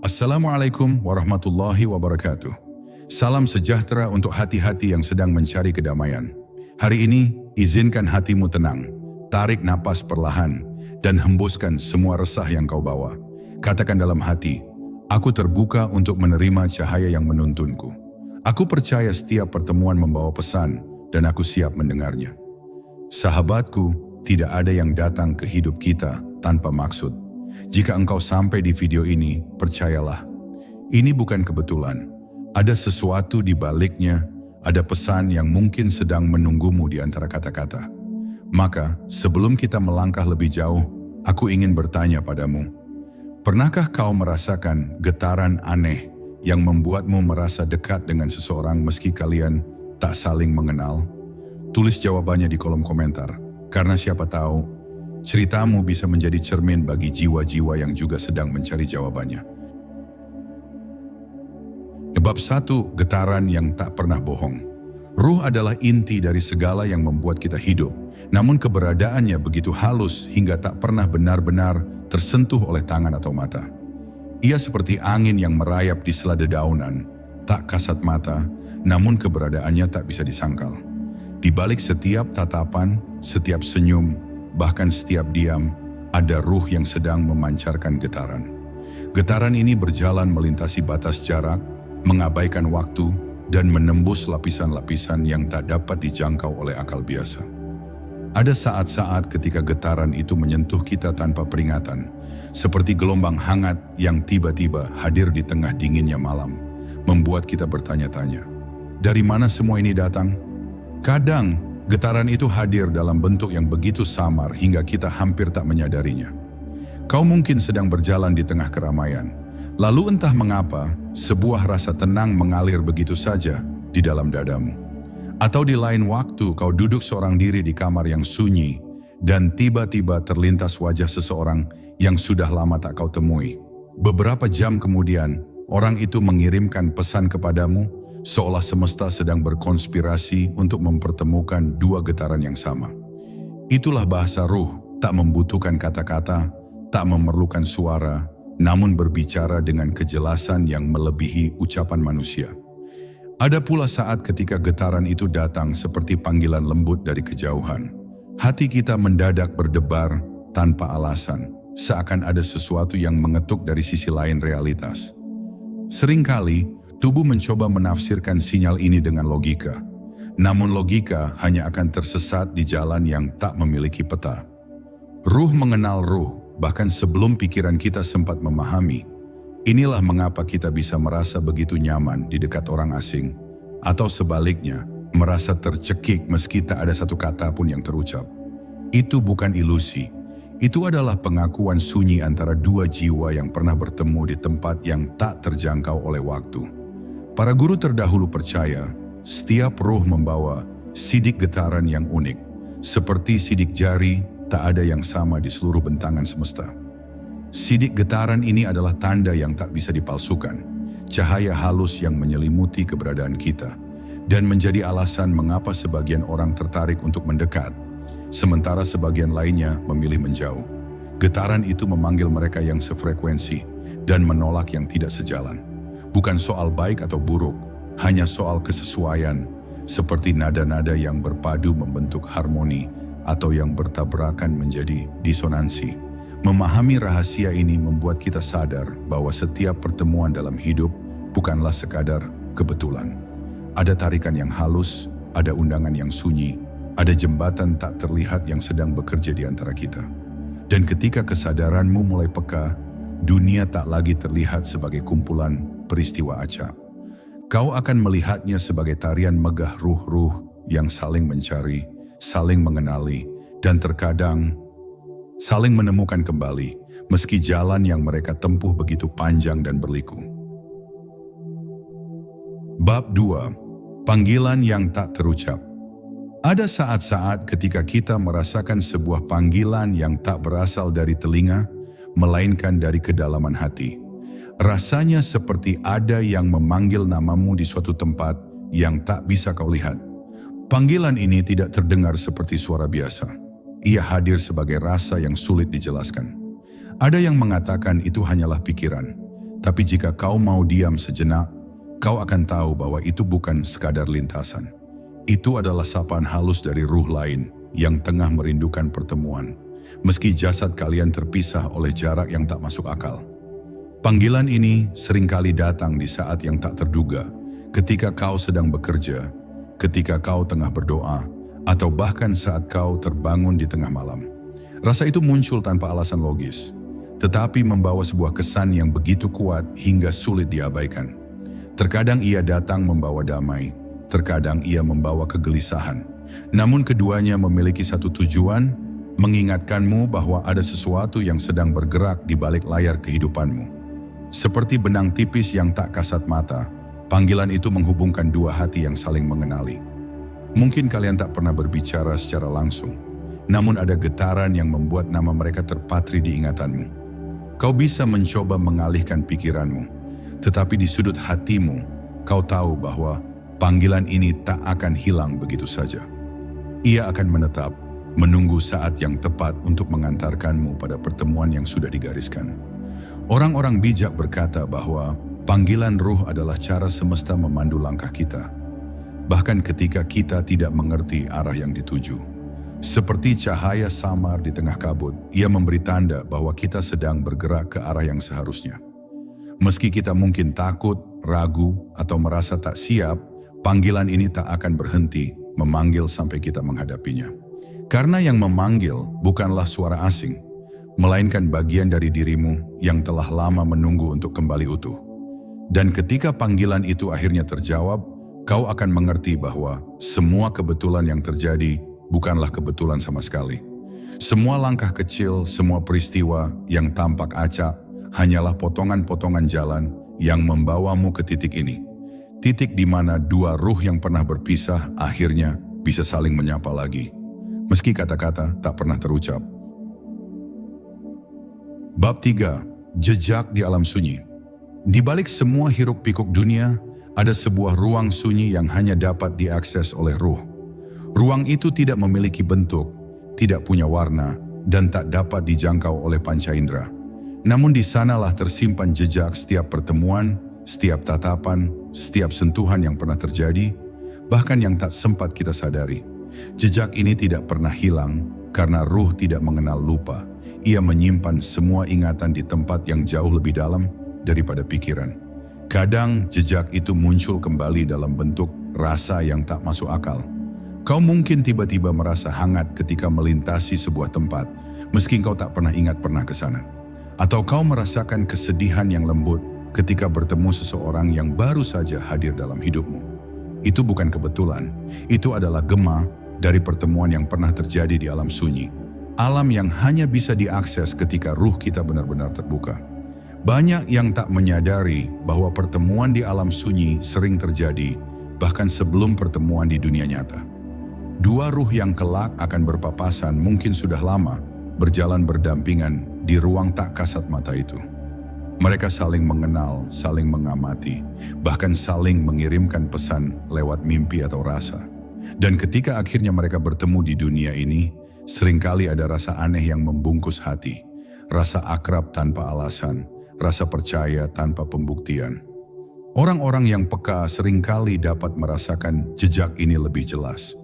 Assalamualaikum warahmatullahi wabarakatuh. Salam sejahtera untuk hati-hati yang sedang mencari kedamaian. Hari ini, izinkan hatimu tenang, tarik napas perlahan, dan hembuskan semua resah yang kau bawa. Katakan dalam hati, aku terbuka untuk menerima cahaya yang menuntunku. Aku percaya setiap pertemuan membawa pesan, dan aku siap mendengarnya. Sahabatku, tidak ada yang datang ke hidup kita tanpa maksud. Jika engkau sampai di video ini, percayalah, ini bukan kebetulan. Ada sesuatu di baliknya, ada pesan yang mungkin sedang menunggumu di antara kata-kata. Maka, sebelum kita melangkah lebih jauh, aku ingin bertanya padamu, pernahkah kau merasakan getaran aneh yang membuatmu merasa dekat dengan seseorang meski kalian tak saling mengenal? Tulis jawabannya di kolom komentar, karena siapa tahu, ceritamu bisa menjadi cermin bagi jiwa-jiwa yang juga sedang mencari jawabannya. Bab 1, getaran yang tak pernah bohong. Ruh adalah inti dari segala yang membuat kita hidup, namun keberadaannya begitu halus hingga tak pernah benar-benar tersentuh oleh tangan atau mata. Ia seperti angin yang merayap di sela dedaunan, tak kasat mata, namun keberadaannya tak bisa disangkal. Di balik setiap tatapan, setiap senyum, bahkan setiap diam, ada ruh yang sedang memancarkan getaran. Getaran ini berjalan melintasi batas jarak, mengabaikan waktu, dan menembus lapisan-lapisan yang tak dapat dijangkau oleh akal biasa. Ada saat-saat ketika getaran itu menyentuh kita tanpa peringatan, seperti gelombang hangat yang tiba-tiba hadir di tengah dinginnya malam, membuat kita bertanya-tanya, dari mana semua ini datang? Kadang, getaran itu hadir dalam bentuk yang begitu samar hingga kita hampir tak menyadarinya. Kau mungkin sedang berjalan di tengah keramaian, lalu entah mengapa, sebuah rasa tenang mengalir begitu saja di dalam dadamu. Atau di lain waktu kau duduk seorang diri di kamar yang sunyi, dan tiba-tiba terlintas wajah seseorang yang sudah lama tak kau temui. Beberapa jam kemudian, orang itu mengirimkan pesan kepadamu, seolah semesta sedang berkonspirasi untuk mempertemukan dua getaran yang sama. Itulah bahasa ruh, tak membutuhkan kata-kata, tak memerlukan suara, namun berbicara dengan kejelasan yang melebihi ucapan manusia. Ada pula saat ketika getaran itu datang seperti panggilan lembut dari kejauhan. Hati kita mendadak berdebar tanpa alasan, seakan ada sesuatu yang mengetuk dari sisi lain realitas. Seringkali, tubuh mencoba menafsirkan sinyal ini dengan logika. Namun logika hanya akan tersesat di jalan yang tak memiliki peta. Ruh mengenal ruh, bahkan sebelum pikiran kita sempat memahami. Inilah mengapa kita bisa merasa begitu nyaman di dekat orang asing, atau sebaliknya, merasa tercekik meski tak ada satu kata pun yang terucap. Itu bukan ilusi. Itu adalah pengakuan sunyi antara dua jiwa yang pernah bertemu di tempat yang tak terjangkau oleh waktu. Para guru terdahulu percaya, setiap ruh membawa sidik getaran yang unik. Seperti sidik jari, tak ada yang sama di seluruh bentangan semesta. Sidik getaran ini adalah tanda yang tak bisa dipalsukan, cahaya halus yang menyelimuti keberadaan kita, dan menjadi alasan mengapa sebagian orang tertarik untuk mendekat, sementara sebagian lainnya memilih menjauh. Getaran itu memanggil mereka yang sefrekuensi dan menolak yang tidak sejalan. Bukan soal baik atau buruk, hanya soal kesesuaian, seperti nada-nada yang berpadu membentuk harmoni atau yang bertabrakan menjadi disonansi. Memahami rahasia ini membuat kita sadar bahwa setiap pertemuan dalam hidup bukanlah sekadar kebetulan. Ada tarikan yang halus, ada undangan yang sunyi, ada jembatan tak terlihat yang sedang bekerja di antara kita. Dan ketika kesadaranmu mulai peka, dunia tak lagi terlihat sebagai kumpulan peristiwa acak. Kau akan melihatnya sebagai tarian megah ruh-ruh yang saling mencari, saling mengenali, dan terkadang saling menemukan kembali, meski jalan yang mereka tempuh begitu panjang dan berliku. Bab 2. Panggilan yang tak terucap. Ada saat-saat ketika kita merasakan sebuah panggilan yang tak berasal dari telinga, melainkan dari kedalaman hati. Rasanya seperti ada yang memanggil namamu di suatu tempat yang tak bisa kau lihat. Panggilan ini tidak terdengar seperti suara biasa. Ia hadir sebagai rasa yang sulit dijelaskan. Ada yang mengatakan itu hanyalah pikiran, Tapi jika kau mau diam sejenak, kau akan tahu bahwa itu bukan sekadar lintasan. Itu adalah sapaan halus dari ruh lain yang tengah merindukan pertemuan, meski jasad kalian terpisah oleh jarak yang tak masuk akal. Panggilan ini seringkali datang di saat yang tak terduga, ketika kau sedang bekerja, ketika kau tengah berdoa, atau bahkan saat kau terbangun di tengah malam. Rasa itu muncul tanpa alasan logis, tetapi membawa sebuah kesan yang begitu kuat hingga sulit diabaikan. Terkadang ia datang membawa damai, terkadang ia membawa kegelisahan. Namun keduanya memiliki satu tujuan, mengingatkanmu bahwa ada sesuatu yang sedang bergerak di balik layar kehidupanmu. Seperti benang tipis yang tak kasat mata, panggilan itu menghubungkan dua hati yang saling mengenali. Mungkin kalian tak pernah berbicara secara langsung, namun ada getaran yang membuat nama mereka terpatri di ingatanmu. Kau bisa mencoba mengalihkan pikiranmu, tetapi di sudut hatimu, kau tahu bahwa panggilan ini tak akan hilang begitu saja. Ia akan menetap, menunggu saat yang tepat untuk mengantarkanmu pada pertemuan yang sudah digariskan. Orang-orang bijak berkata bahwa panggilan ruh adalah cara semesta memandu langkah kita, bahkan ketika kita tidak mengerti arah yang dituju. Seperti cahaya samar di tengah kabut, ia memberi tanda bahwa kita sedang bergerak ke arah yang seharusnya. Meski kita mungkin takut, ragu, atau merasa tak siap, panggilan ini tak akan berhenti memanggil sampai kita menghadapinya. Karena yang memanggil bukanlah suara asing, melainkan bagian dari dirimu yang telah lama menunggu untuk kembali utuh. Dan ketika panggilan itu akhirnya terjawab, kau akan mengerti bahwa semua kebetulan yang terjadi bukanlah kebetulan sama sekali. Semua langkah kecil, semua peristiwa yang tampak acak, hanyalah potongan-potongan jalan yang membawamu ke titik ini. Titik di mana dua ruh yang pernah berpisah akhirnya bisa saling menyapa lagi, meski kata-kata tak pernah terucap. Bab 3. Jejak di alam sunyi. Di balik semua hiruk-pikuk dunia, ada sebuah ruang sunyi yang hanya dapat diakses oleh ruh. Ruang itu tidak memiliki bentuk, tidak punya warna, dan tak dapat dijangkau oleh panca indera. Namun di sanalah tersimpan jejak setiap pertemuan, setiap tatapan, setiap sentuhan yang pernah terjadi, bahkan yang tak sempat kita sadari. Jejak ini tidak pernah hilang, karena ruh tidak mengenal lupa. Ia menyimpan semua ingatan di tempat yang jauh lebih dalam daripada pikiran. Kadang jejak itu muncul kembali dalam bentuk rasa yang tak masuk akal. Kau mungkin tiba-tiba merasa hangat ketika melintasi sebuah tempat, meski kau tak pernah ingat pernah ke sana. Atau kau merasakan kesedihan yang lembut ketika bertemu seseorang yang baru saja hadir dalam hidupmu. Itu bukan kebetulan, itu adalah gema dari pertemuan yang pernah terjadi di alam sunyi. Alam yang hanya bisa diakses ketika ruh kita benar-benar terbuka. Banyak yang tak menyadari bahwa pertemuan di alam sunyi sering terjadi, bahkan sebelum pertemuan di dunia nyata. Dua ruh yang kelak akan berpapasan mungkin sudah lama berjalan berdampingan di ruang tak kasat mata itu. Mereka saling mengenal, saling mengamati, bahkan saling mengirimkan pesan lewat mimpi atau rasa. Dan ketika akhirnya mereka bertemu di dunia ini, seringkali ada rasa aneh yang membungkus hati, rasa akrab tanpa alasan, rasa percaya tanpa pembuktian. Orang-orang yang peka seringkali dapat merasakan jejak ini lebih jelas.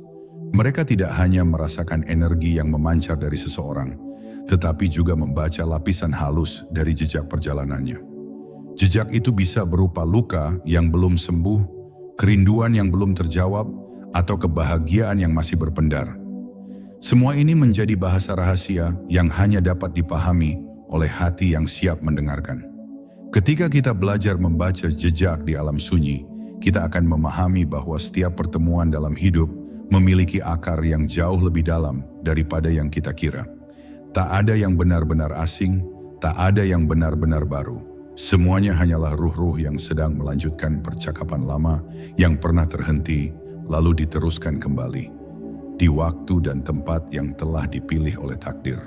Mereka tidak hanya merasakan energi yang memancar dari seseorang, tetapi juga membaca lapisan halus dari jejak perjalanannya. Jejak itu bisa berupa luka yang belum sembuh, kerinduan yang belum terjawab, atau kebahagiaan yang masih berpendar. Semua ini menjadi bahasa rahasia yang hanya dapat dipahami oleh hati yang siap mendengarkan. Ketika kita belajar membaca jejak di alam sunyi, kita akan memahami bahwa setiap pertemuan dalam hidup memiliki akar yang jauh lebih dalam daripada yang kita kira. Tak ada yang benar-benar asing, tak ada yang benar-benar baru. Semuanya hanyalah ruh-ruh yang sedang melanjutkan percakapan lama yang pernah terhenti, lalu diteruskan kembali di waktu dan tempat yang telah dipilih oleh takdir.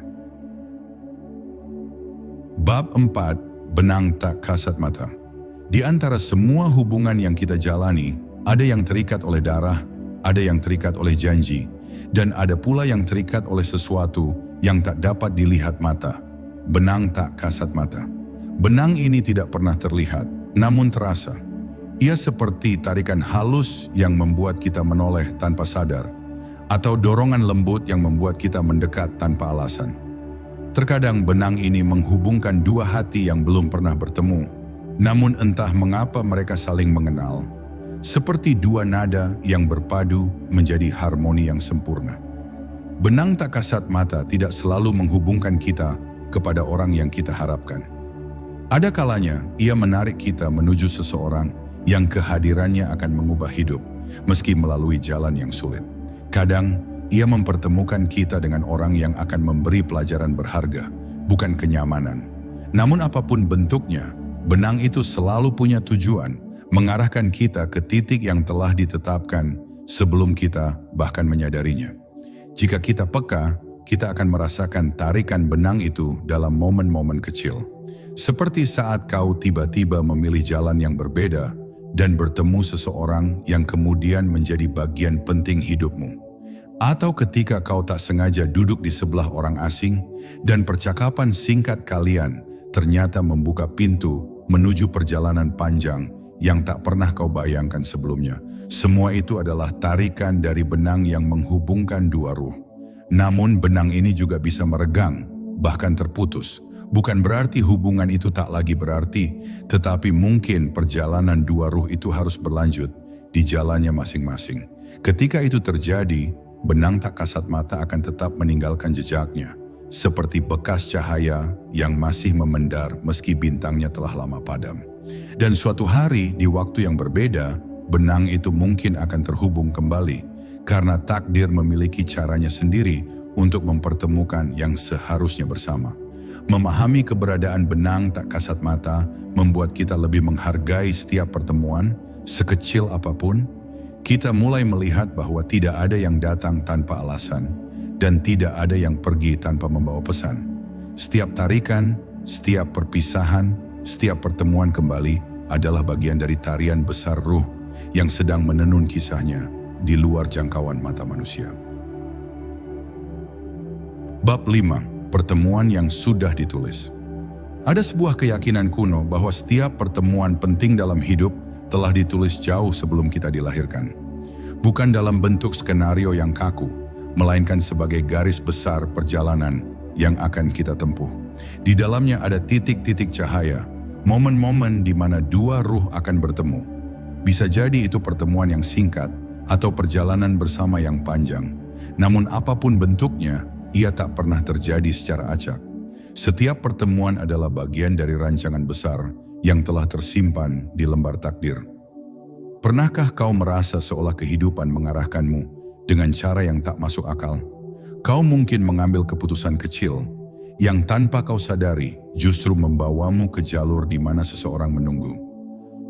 Bab 4. Benang tak kasat mata. Di antara semua hubungan yang kita jalani, ada yang terikat oleh darah, ada yang terikat oleh janji, dan ada pula yang terikat oleh sesuatu yang tak dapat dilihat mata. Benang tak kasat mata. Benang ini tidak pernah terlihat, namun terasa. Ia seperti tarikan halus yang membuat kita menoleh tanpa sadar, atau dorongan lembut yang membuat kita mendekat tanpa alasan. Terkadang benang ini menghubungkan dua hati yang belum pernah bertemu, namun entah mengapa mereka saling mengenal, seperti dua nada yang berpadu menjadi harmoni yang sempurna. Benang tak kasat mata tidak selalu menghubungkan kita kepada orang yang kita harapkan. Ada kalanya ia menarik kita menuju seseorang yang kehadirannya akan mengubah hidup, meski melalui jalan yang sulit. Kadang, ia mempertemukan kita dengan orang yang akan memberi pelajaran berharga, bukan kenyamanan. Namun apapun bentuknya, benang itu selalu punya tujuan, mengarahkan kita ke titik yang telah ditetapkan sebelum kita bahkan menyadarinya. Jika kita peka, kita akan merasakan tarikan benang itu dalam momen-momen kecil. Seperti saat kau tiba-tiba memilih jalan yang berbeda dan bertemu seseorang yang kemudian menjadi bagian penting hidupmu. Atau ketika kau tak sengaja duduk di sebelah orang asing dan percakapan singkat kalian ternyata membuka pintu menuju perjalanan panjang yang tak pernah kau bayangkan sebelumnya. Semua itu adalah tarikan dari benang yang menghubungkan dua ruh. Namun benang ini juga bisa meregang, bahkan terputus. Bukan berarti hubungan itu tak lagi berarti, tetapi mungkin perjalanan dua ruh itu harus berlanjut di jalannya masing-masing. Ketika itu terjadi, benang tak kasat mata akan tetap meninggalkan jejaknya, seperti bekas cahaya yang masih memendar meski bintangnya telah lama padam. Dan suatu hari di waktu yang berbeda, benang itu mungkin akan terhubung kembali, karena takdir memiliki caranya sendiri untuk mempertemukan yang seharusnya bersama. Memahami keberadaan benang tak kasat mata membuat kita lebih menghargai setiap pertemuan, sekecil apapun. Kita mulai melihat bahwa tidak ada yang datang tanpa alasan dan tidak ada yang pergi tanpa membawa pesan. Setiap tarikan, setiap perpisahan, setiap pertemuan kembali adalah bagian dari tarian besar ruh yang sedang menenun kisahnya di luar jangkauan mata manusia. Bab 5. Pertemuan yang sudah ditulis. Ada sebuah keyakinan kuno bahwa setiap pertemuan penting dalam hidup telah ditulis jauh sebelum kita dilahirkan. Bukan dalam bentuk skenario yang kaku, melainkan sebagai garis besar perjalanan yang akan kita tempuh. Di dalamnya ada titik-titik cahaya, momen-momen di mana dua ruh akan bertemu. Bisa jadi itu pertemuan yang singkat atau perjalanan bersama yang panjang. Namun apapun bentuknya, ia tak pernah terjadi secara acak. Setiap pertemuan adalah bagian dari rancangan besar yang telah tersimpan di lembar takdir. Pernahkah kau merasa seolah kehidupan mengarahkanmu dengan cara yang tak masuk akal? Kau mungkin mengambil keputusan kecil yang tanpa kau sadari justru membawamu ke jalur di mana seseorang menunggu.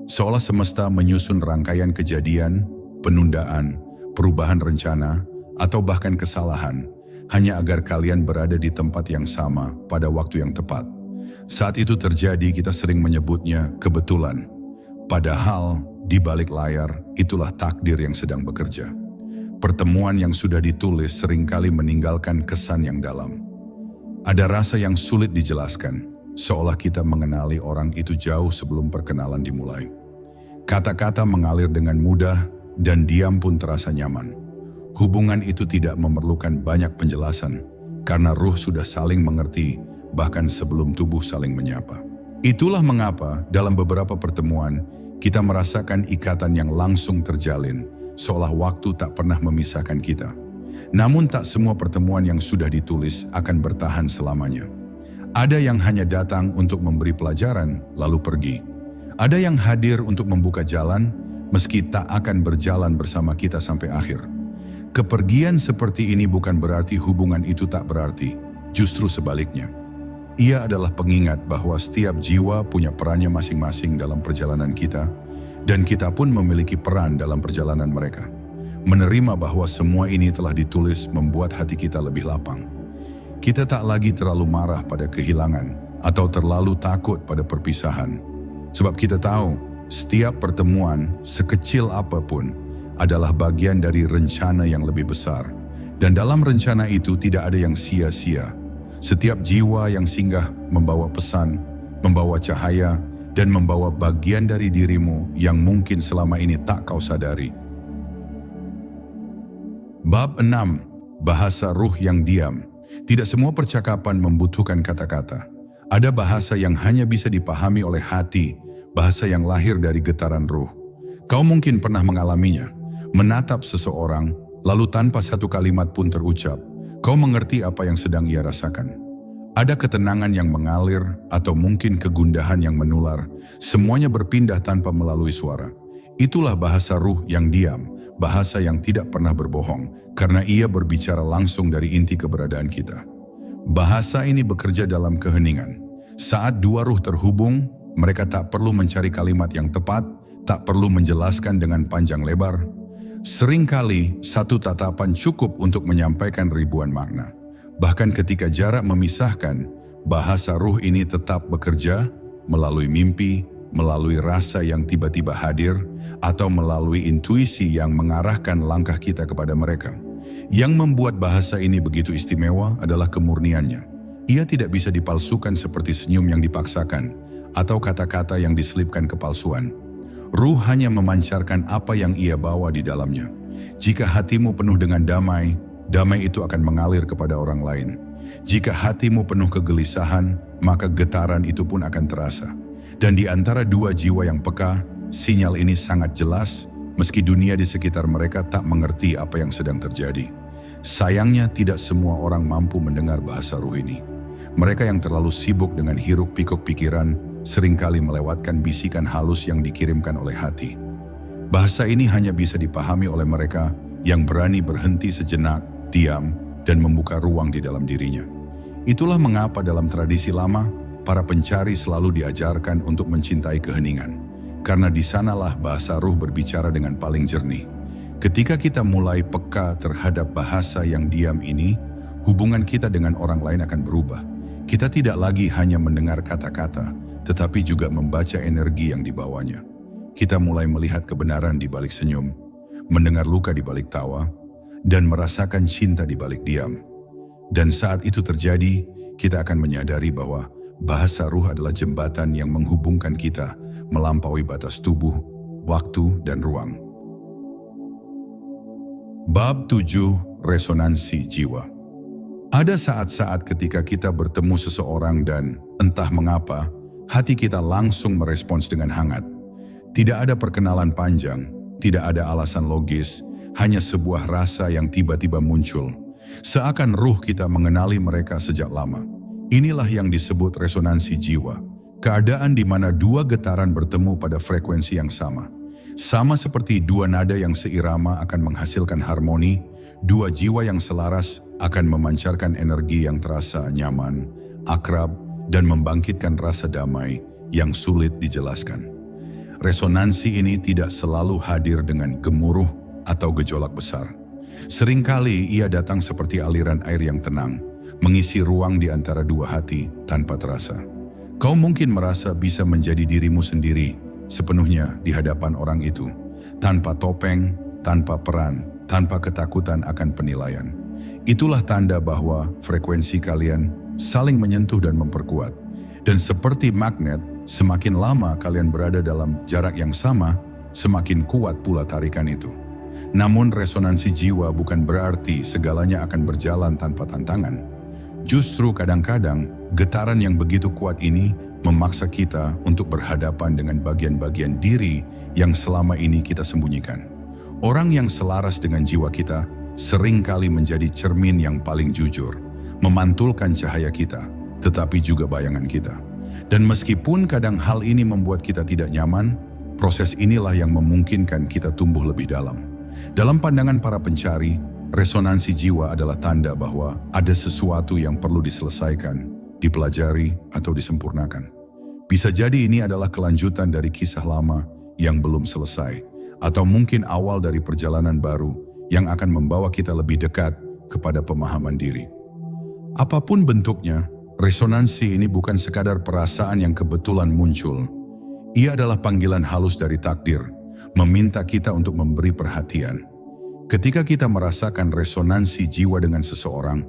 Seolah semesta menyusun rangkaian kejadian, penundaan, perubahan rencana, atau bahkan kesalahan, hanya agar kalian berada di tempat yang sama pada waktu yang tepat. Saat itu terjadi, kita sering menyebutnya kebetulan. Padahal di balik layar itulah takdir yang sedang bekerja. Pertemuan yang sudah ditulis seringkali meninggalkan kesan yang dalam. Ada rasa yang sulit dijelaskan, seolah kita mengenali orang itu jauh sebelum perkenalan dimulai. Kata-kata mengalir dengan mudah dan diam pun terasa nyaman. Hubungan itu tidak memerlukan banyak penjelasan, karena ruh sudah saling mengerti, bahkan sebelum tubuh saling menyapa. Itulah mengapa dalam beberapa pertemuan, kita merasakan ikatan yang langsung terjalin, seolah waktu tak pernah memisahkan kita. Namun tak semua pertemuan yang sudah ditulis akan bertahan selamanya. Ada yang hanya datang untuk memberi pelajaran, lalu pergi. Ada yang hadir untuk membuka jalan, meski tak akan berjalan bersama kita sampai akhir. Kepergian seperti ini bukan berarti hubungan itu tak berarti, justru sebaliknya. Ia adalah pengingat bahwa setiap jiwa punya perannya masing-masing dalam perjalanan kita, dan kita pun memiliki peran dalam perjalanan mereka. Menerima bahwa semua ini telah ditulis membuat hati kita lebih lapang. Kita tak lagi terlalu marah pada kehilangan atau terlalu takut pada perpisahan, sebab kita tahu setiap pertemuan, sekecil apapun, adalah bagian dari rencana yang lebih besar. Dan dalam rencana itu tidak ada yang sia-sia. Setiap jiwa yang singgah membawa pesan, membawa cahaya, dan membawa bagian dari dirimu yang mungkin selama ini tak kau sadari. Bab 6. Bahasa ruh yang diam. Tidak semua percakapan membutuhkan kata-kata. Ada bahasa yang hanya bisa dipahami oleh hati, bahasa yang lahir dari getaran ruh. Kau mungkin pernah mengalaminya, menatap seseorang, lalu tanpa satu kalimat pun terucap, kau mengerti apa yang sedang ia rasakan. Ada ketenangan yang mengalir atau mungkin kegundahan yang menular, semuanya berpindah tanpa melalui suara. Itulah bahasa ruh yang diam, bahasa yang tidak pernah berbohong, karena ia berbicara langsung dari inti keberadaan kita. Bahasa ini bekerja dalam keheningan. Saat dua ruh terhubung, mereka tak perlu mencari kalimat yang tepat, tak perlu menjelaskan dengan panjang lebar. Seringkali satu tatapan cukup untuk menyampaikan ribuan makna. Bahkan ketika jarak memisahkan, bahasa ruh ini tetap bekerja melalui mimpi, melalui rasa yang tiba-tiba hadir, atau melalui intuisi yang mengarahkan langkah kita kepada mereka. Yang membuat bahasa ini begitu istimewa adalah kemurniannya. Ia tidak bisa dipalsukan seperti senyum yang dipaksakan, atau kata-kata yang diselipkan kepalsuan. Ruh hanya memancarkan apa yang ia bawa di dalamnya. Jika hatimu penuh dengan damai, damai itu akan mengalir kepada orang lain. Jika hatimu penuh kegelisahan, maka getaran itu pun akan terasa. Dan di antara dua jiwa yang peka, sinyal ini sangat jelas, meski dunia di sekitar mereka tak mengerti apa yang sedang terjadi. Sayangnya tidak semua orang mampu mendengar bahasa ruh ini. Mereka yang terlalu sibuk dengan hiruk-pikuk pikiran, seringkali melewatkan bisikan halus yang dikirimkan oleh hati. Bahasa ini hanya bisa dipahami oleh mereka yang berani berhenti sejenak, diam, dan membuka ruang di dalam dirinya. Itulah mengapa dalam tradisi lama, para pencari selalu diajarkan untuk mencintai keheningan. Karena di sanalah bahasa ruh berbicara dengan paling jernih. Ketika kita mulai peka terhadap bahasa yang diam ini, hubungan kita dengan orang lain akan berubah. Kita tidak lagi hanya mendengar kata-kata, tetapi juga membaca energi yang dibawanya. Kita mulai melihat kebenaran di balik senyum, mendengar luka di balik tawa, dan merasakan cinta di balik diam. Dan saat itu terjadi, kita akan menyadari bahwa bahasa ruh adalah jembatan yang menghubungkan kita melampaui batas tubuh, waktu, dan ruang. Bab 7. Resonansi jiwa. Ada saat-saat ketika kita bertemu seseorang dan entah mengapa, hati kita langsung merespons dengan hangat. Tidak ada perkenalan panjang, tidak ada alasan logis, hanya sebuah rasa yang tiba-tiba muncul. Seakan ruh kita mengenali mereka sejak lama. Inilah yang disebut resonansi jiwa. Keadaan di mana dua getaran bertemu pada frekuensi yang sama. Sama seperti dua nada yang seirama akan menghasilkan harmoni, dua jiwa yang selaras akan memancarkan energi yang terasa nyaman, akrab, dan membangkitkan rasa damai yang sulit dijelaskan. Resonansi ini tidak selalu hadir dengan gemuruh atau gejolak besar. Seringkali ia datang seperti aliran air yang tenang, mengisi ruang di antara dua hati tanpa terasa. Kau mungkin merasa bisa menjadi dirimu sendiri sepenuhnya di hadapan orang itu, tanpa topeng, tanpa peran, tanpa ketakutan akan penilaian. Itulah tanda bahwa frekuensi kalian saling menyentuh dan memperkuat. Dan seperti magnet, semakin lama kalian berada dalam jarak yang sama, semakin kuat pula tarikan itu. Namun resonansi jiwa bukan berarti segalanya akan berjalan tanpa tantangan. Justru kadang-kadang getaran yang begitu kuat ini memaksa kita untuk berhadapan dengan bagian-bagian diri yang selama ini kita sembunyikan. Orang yang selaras dengan jiwa kita seringkali menjadi cermin yang paling jujur, memantulkan cahaya kita, tetapi juga bayangan kita. Dan meskipun kadang hal ini membuat kita tidak nyaman, proses inilah yang memungkinkan kita tumbuh lebih dalam. Dalam pandangan para pencari, resonansi jiwa adalah tanda bahwa ada sesuatu yang perlu diselesaikan, dipelajari, atau disempurnakan. Bisa jadi ini adalah kelanjutan dari kisah lama yang belum selesai, atau mungkin awal dari perjalanan baru yang akan membawa kita lebih dekat kepada pemahaman diri. Apapun bentuknya, resonansi ini bukan sekadar perasaan yang kebetulan muncul. Ia adalah panggilan halus dari takdir, meminta kita untuk memberi perhatian. Ketika kita merasakan resonansi jiwa dengan seseorang,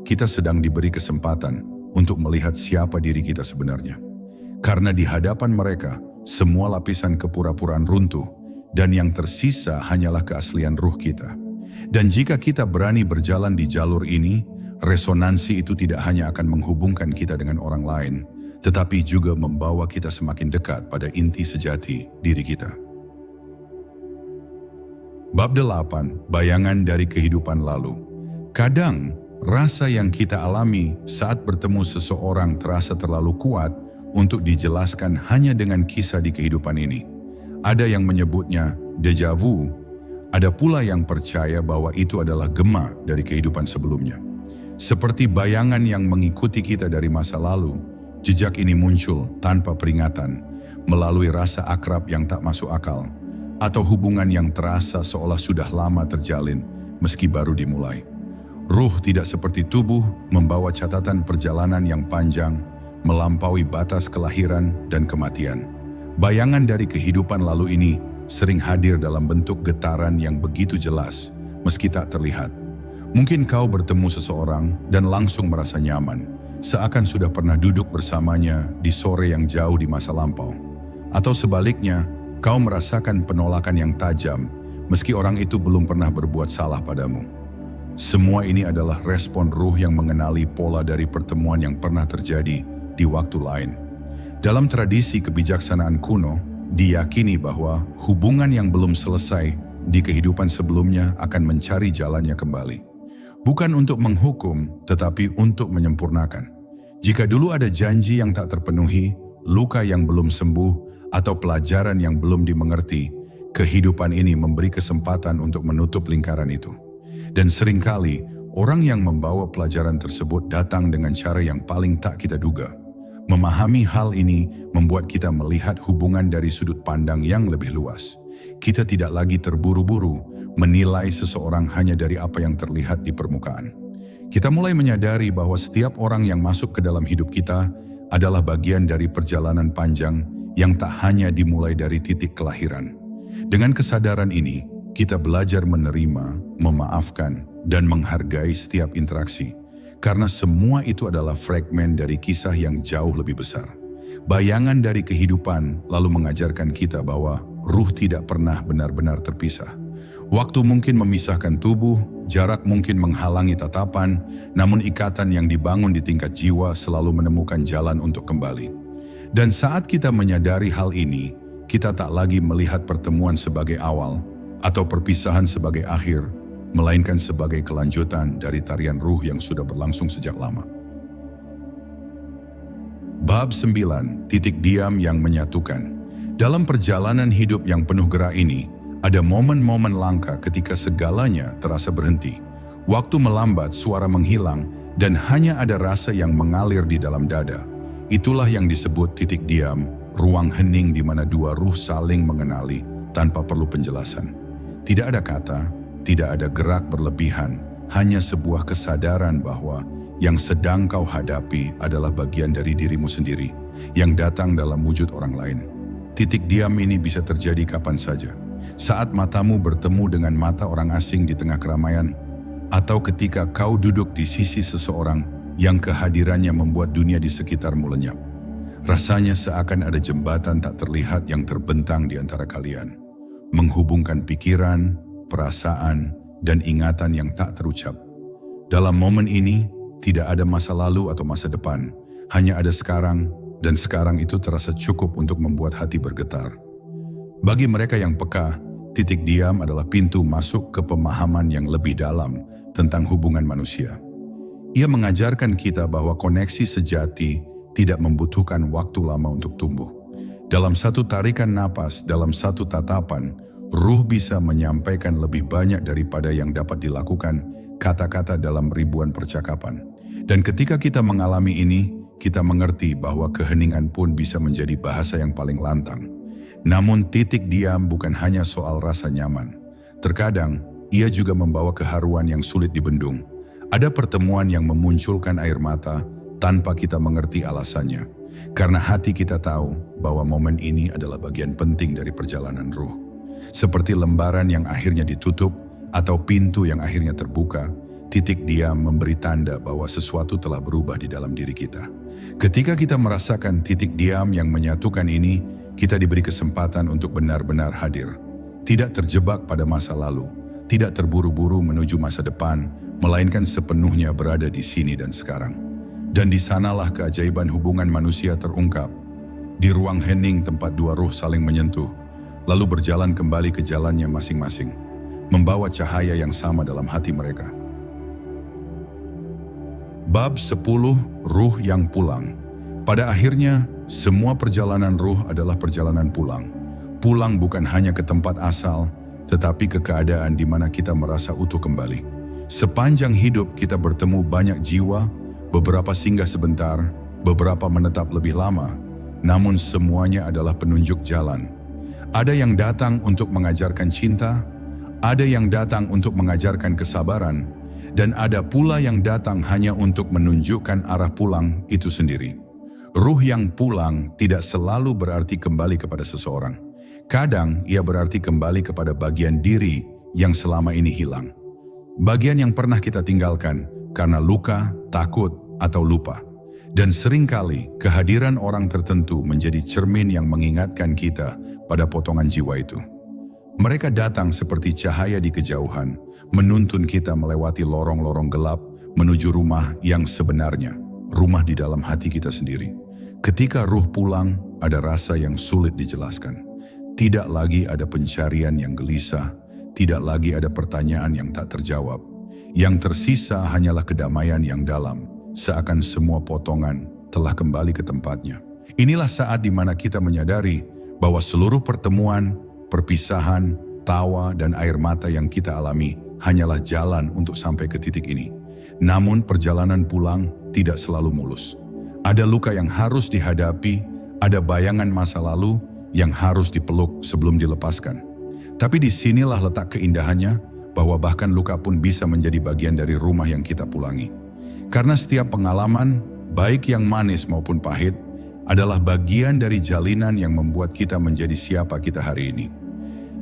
kita sedang diberi kesempatan untuk melihat siapa diri kita sebenarnya. Karena di hadapan mereka, semua lapisan kepura-puraan runtuh, dan yang tersisa hanyalah keaslian ruh kita. Dan jika kita berani berjalan di jalur ini, resonansi itu tidak hanya akan menghubungkan kita dengan orang lain, tetapi juga membawa kita semakin dekat pada inti sejati diri kita. Bab 8. Bayangan dari kehidupan lalu. Kadang, rasa yang kita alami saat bertemu seseorang terasa terlalu kuat untuk dijelaskan hanya dengan kisah di kehidupan ini. Ada yang menyebutnya déjà vu, ada pula yang percaya bahwa itu adalah gema dari kehidupan sebelumnya. Seperti bayangan yang mengikuti kita dari masa lalu, jejak ini muncul tanpa peringatan, melalui rasa akrab yang tak masuk akal, atau hubungan yang terasa seolah sudah lama terjalin meski baru dimulai. Ruh tidak seperti tubuh, membawa catatan perjalanan yang panjang, melampaui batas kelahiran dan kematian. Bayangan dari kehidupan lalu ini sering hadir dalam bentuk getaran yang begitu jelas, meski tak terlihat. Mungkin kau bertemu seseorang dan langsung merasa nyaman, seakan sudah pernah duduk bersamanya di sore yang jauh di masa lampau. Atau sebaliknya, kau merasakan penolakan yang tajam, meski orang itu belum pernah berbuat salah padamu. Semua ini adalah respon ruh yang mengenali pola dari pertemuan yang pernah terjadi di waktu lain. Dalam tradisi kebijaksanaan kuno, diyakini bahwa hubungan yang belum selesai di kehidupan sebelumnya akan mencari jalannya kembali. Bukan untuk menghukum, tetapi untuk menyempurnakan. Jika dulu ada janji yang tak terpenuhi, luka yang belum sembuh, atau pelajaran yang belum dimengerti, kehidupan ini memberi kesempatan untuk menutup lingkaran itu. Dan seringkali, orang yang membawa pelajaran tersebut datang dengan cara yang paling tak kita duga. Memahami hal ini membuat kita melihat hubungan dari sudut pandang yang lebih luas. Kita tidak lagi terburu-buru menilai seseorang hanya dari apa yang terlihat di permukaan. Kita mulai menyadari bahwa setiap orang yang masuk ke dalam hidup kita adalah bagian dari perjalanan panjang yang tak hanya dimulai dari titik kelahiran. Dengan kesadaran ini, kita belajar menerima, memaafkan, dan menghargai setiap interaksi. Karena semua itu adalah fragmen dari kisah yang jauh lebih besar. Bayangan dari kehidupan lalu mengajarkan kita bahwa ruh tidak pernah benar-benar terpisah. Waktu mungkin memisahkan tubuh, jarak mungkin menghalangi tatapan, namun ikatan yang dibangun di tingkat jiwa selalu menemukan jalan untuk kembali. Dan saat kita menyadari hal ini, kita tak lagi melihat pertemuan sebagai awal, atau perpisahan sebagai akhir, melainkan sebagai kelanjutan dari tarian ruh yang sudah berlangsung sejak lama. Bab 9. Titik diam yang menyatukan. Dalam perjalanan hidup yang penuh gerak ini, ada momen-momen langka ketika segalanya terasa berhenti. Waktu melambat, suara menghilang, dan hanya ada rasa yang mengalir di dalam dada. Itulah yang disebut titik diam, ruang hening di mana dua ruh saling mengenali tanpa perlu penjelasan. Tidak ada kata, tidak ada gerak berlebihan, hanya sebuah kesadaran bahwa yang sedang kau hadapi adalah bagian dari dirimu sendiri, yang datang dalam wujud orang lain. Titik diam ini bisa terjadi kapan saja. Saat matamu bertemu dengan mata orang asing di tengah keramaian, atau ketika kau duduk di sisi seseorang yang kehadirannya membuat dunia di sekitarmu lenyap. Rasanya seakan ada jembatan tak terlihat yang terbentang di antara kalian, menghubungkan pikiran, perasaan, dan ingatan yang tak terucap. Dalam momen ini, tidak ada masa lalu atau masa depan, hanya ada sekarang, dan sekarang itu terasa cukup untuk membuat hati bergetar. Bagi mereka yang peka, titik diam adalah pintu masuk ke pemahaman yang lebih dalam tentang hubungan manusia. Ia mengajarkan kita bahwa koneksi sejati tidak membutuhkan waktu lama untuk tumbuh. Dalam satu tarikan napas, dalam satu tatapan, ruh bisa menyampaikan lebih banyak daripada yang dapat dilakukan kata-kata dalam ribuan percakapan. Dan ketika kita mengalami ini, kita mengerti bahwa keheningan pun bisa menjadi bahasa yang paling lantang. Namun titik diam bukan hanya soal rasa nyaman. Terkadang, ia juga membawa keharuan yang sulit dibendung. Ada pertemuan yang memunculkan air mata tanpa kita mengerti alasannya. Karena hati kita tahu bahwa momen ini adalah bagian penting dari perjalanan ruh. Seperti lembaran yang akhirnya ditutup atau pintu yang akhirnya terbuka, titik diam memberi tanda bahwa sesuatu telah berubah di dalam diri kita. Ketika kita merasakan titik diam yang menyatukan ini, kita diberi kesempatan untuk benar-benar hadir. Tidak terjebak pada masa lalu, tidak terburu-buru menuju masa depan, melainkan sepenuhnya berada di sini dan sekarang. Dan di sanalah keajaiban hubungan manusia terungkap. Di ruang hening tempat dua ruh saling menyentuh, lalu berjalan kembali ke jalannya masing-masing, membawa cahaya yang sama dalam hati mereka. Bab 10, Ruh yang Pulang. Pada akhirnya, semua perjalanan ruh adalah perjalanan pulang. Pulang bukan hanya ke tempat asal, tetapi ke keadaan di mana kita merasa utuh kembali. Sepanjang hidup kita bertemu banyak jiwa, beberapa singgah sebentar, beberapa menetap lebih lama, namun semuanya adalah penunjuk jalan. Ada yang datang untuk mengajarkan cinta, ada yang datang untuk mengajarkan kesabaran, dan ada pula yang datang hanya untuk menunjukkan arah pulang itu sendiri. Ruh yang pulang tidak selalu berarti kembali kepada seseorang. Kadang ia berarti kembali kepada bagian diri yang selama ini hilang. Bagian yang pernah kita tinggalkan karena luka, takut, atau lupa. Dan seringkali kehadiran orang tertentu menjadi cermin yang mengingatkan kita pada potongan jiwa itu. Mereka datang seperti cahaya di kejauhan, menuntun kita melewati lorong-lorong gelap menuju rumah yang sebenarnya, rumah di dalam hati kita sendiri. Ketika ruh pulang, ada rasa yang sulit dijelaskan. Tidak lagi ada pencarian yang gelisah, tidak lagi ada pertanyaan yang tak terjawab. Yang tersisa hanyalah kedamaian yang dalam, seakan semua potongan telah kembali ke tempatnya. Inilah saat di mana kita menyadari bahwa seluruh pertemuan, perpisahan, tawa, dan air mata yang kita alami hanyalah jalan untuk sampai ke titik ini. Namun perjalanan pulang tidak selalu mulus. Ada luka yang harus dihadapi, ada bayangan masa lalu yang harus dipeluk sebelum dilepaskan. Tapi disinilah letak keindahannya, bahwa bahkan luka pun bisa menjadi bagian dari rumah yang kita pulangi. Karena setiap pengalaman, baik yang manis maupun pahit, adalah bagian dari jalinan yang membuat kita menjadi siapa kita hari ini.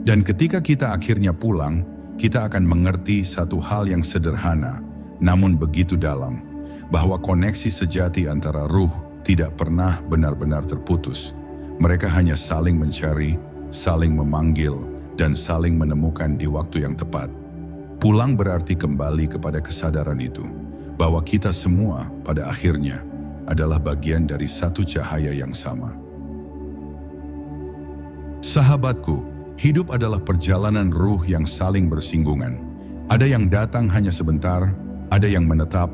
Dan ketika kita akhirnya pulang, kita akan mengerti satu hal yang sederhana, namun begitu dalam, bahwa koneksi sejati antara ruh tidak pernah benar-benar terputus. Mereka hanya saling mencari, saling memanggil, dan saling menemukan di waktu yang tepat. Pulang berarti kembali kepada kesadaran itu, bahwa kita semua pada akhirnya adalah bagian dari satu cahaya yang sama. Sahabatku, hidup adalah perjalanan ruh yang saling bersinggungan. Ada yang datang hanya sebentar, ada yang menetap,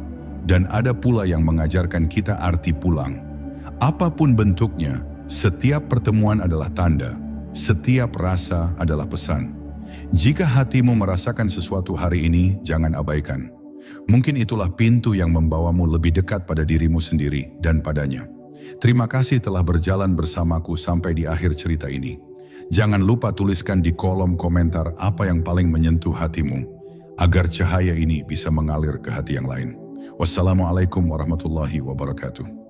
dan ada pula yang mengajarkan kita arti pulang. Apapun bentuknya, setiap pertemuan adalah tanda, setiap rasa adalah pesan. Jika hatimu merasakan sesuatu hari ini, jangan abaikan. Mungkin itulah pintu yang membawamu lebih dekat pada dirimu sendiri dan padanya. Terima kasih telah berjalan bersamaku sampai di akhir cerita ini. Jangan lupa tuliskan di kolom komentar apa yang paling menyentuh hatimu, agar cahaya ini bisa mengalir ke hati yang lain. Wassalamualaikum warahmatullahi wabarakatuh.